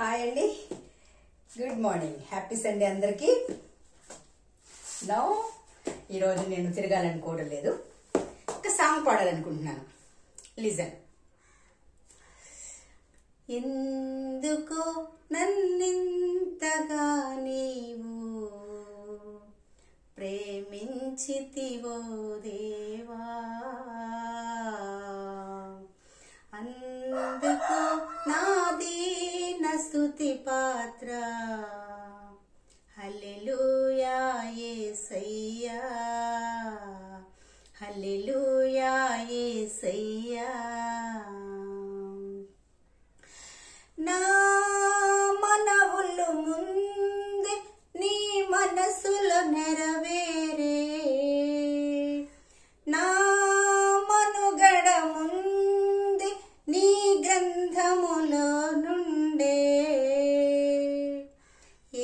Hi అండి, good morning, happy Sunday అందరికి. No ఈరోజు నేను తిరగాలనుకోవడం లేదు, ఒక సాంగ్ పాడాలనుకుంటున్నాను. లిజన్. ఎందుకు నన్నింతగా నీవు ప్రేమించితివో దేవా, అందుకు నాదీన స్తుతి పాత్ర. హల్లెలూయా యేసయ్యా, హల్లెలూయా యేసయ్యా. నా మనవులు ముందే నీ మనసులో నెరవేరే, నా మనుగడ ముందే నీ గ్రంథములో నుండే.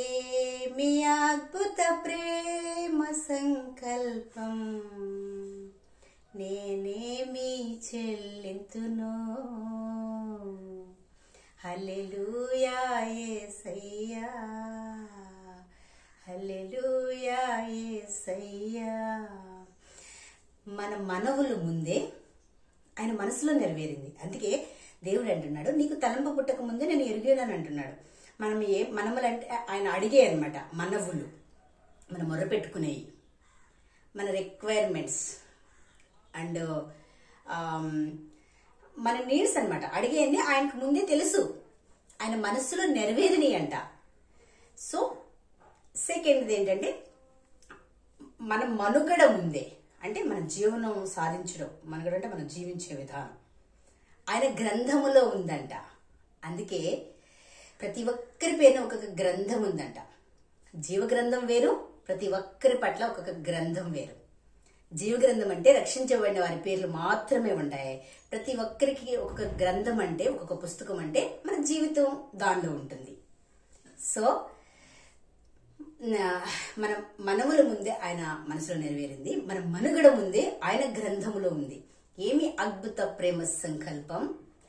ఏమి అద్భుత ప్రేమ సంకల్పం, నేనేమి చెల్లింతునో. హల్లెలూయా యేసయ్యా, హల్లెలూయా యేసయ్యా. మన మనవులు ముందే ఆయన మనసులో నెరవేరింది. అందుకే దేవుడు అంటున్నాడు, నీకు తలంపు పుట్టక ముందే నేను ఎరిగానని అంటున్నాడు. మనములంటే ఆయన అడిగే అనమాట, మనవులు, మనం మొరపెట్టుకునేవి, మన రిక్వైర్మెంట్స్ అండ్ మన నీడ్స్ అనమాట. అడిగేది ఆయనకు ముందే తెలుసు, ఆయన మనస్సులో నెరవేరిని అంట. సో సెకండ్ది ఏంటంటే, మన మనుగడ ముందే, అంటే మన జీవనం సాధించడం, మనుగడ అంటే మనం జీవించే విధానం ఆయన గ్రంథములో ఉందంట. అందుకే ప్రతి ఒక్కరి పేరున ఒక్కొక్క గ్రంథం ఉందంట. జీవ గ్రంథం వేరు, ప్రతి ఒక్కరి పట్ల ఒక్కొక్క గ్రంథం వేరు. జీవ గ్రంథం అంటే రక్షించబడిన వారి పేర్లు మాత్రమే ఉంటాయి. ప్రతి ఒక్కరికి ఒక్కొక్క గ్రంథం అంటే, ఒక్కొక్క పుస్తకం అంటే మన జీవితం దానిలో ఉంటుంది. సో మన మనముల ముందే ఆయన మనసులో నెరవేరింది, మన మనుగడ ముందే ఆయన గ్రంథములో ఉంది. ఏమి అద్భుత ప్రేమ సంకల్పం,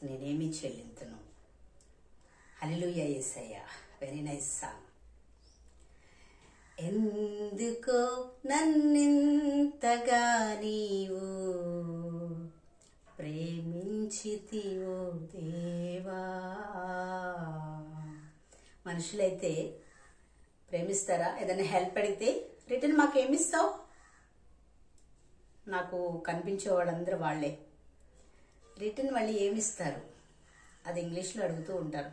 నేనేమి చెల్లింతును. హల్లెలూయా యేసయ్యా. Very nice song. ఎందుకో నన్నింతగా నీవు ప్రేమించితివో దేవా. మనుషులైతే ప్రేమిస్తారా? ఏదైనా హెల్ప్ అడిగితే రిటర్న్ మాకేమిస్తావు? నాకు కనిపించే వాళ్ళందరూ వాళ్ళే. రిటర్న్ మళ్ళీ ఏమిస్తారు? అది ఇంగ్లీష్లో అడుగుతూ ఉంటారు.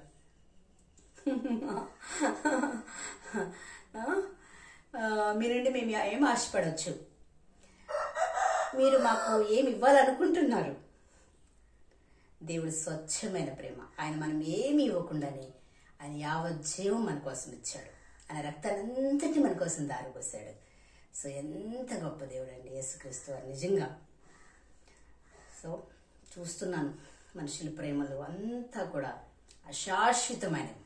మీరండి మేము ఏం ఆశపడవచ్చు, మీరు మాకు ఏమి ఇవ్వాలనుకుంటున్నారు? దేవుడు స్వచ్ఛమైన ప్రేమ. ఆయన మనం ఏమి ఇవ్వకుండానే ఆయన యావజ్జీవం మన కోసం ఇచ్చాడు. ఆయన రక్తాన్నంతటి మన కోసం దారిపోసాడు. సో ఎంత గొప్ప దేవుడు అండి యేసుక్రీస్తు వారు, నిజంగా. సో చూస్తున్నాను మనుషుల ప్రేమలు అంతా కూడా అశాశ్వతమైనవి.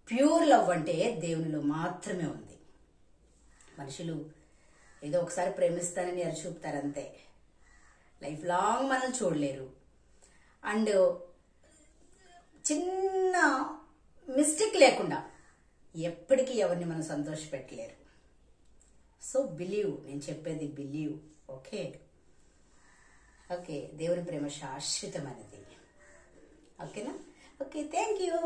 ప్యూర్ లవ్ అంటే దేవునిలో మాత్రమే ఉంది. మనుషులు ఏదో ఒకసారి ప్రేమిస్తానని ఎర చూపుతారు అంతే. లైఫ్ లాంగ్ మనం చూడలేరు. అండ్ చిన్న మిస్టేక్ లేకుండా ఎప్పటికీ ఎవరిని మనం సంతోష పెట్టలేరు. సో బిలీవ్, నేను చెప్పేది బిలీవ్. ఓకే ఓకే, దేవుని ప్రేమ శాశ్వతమైనది. ఓకేనా? Okay, thank you.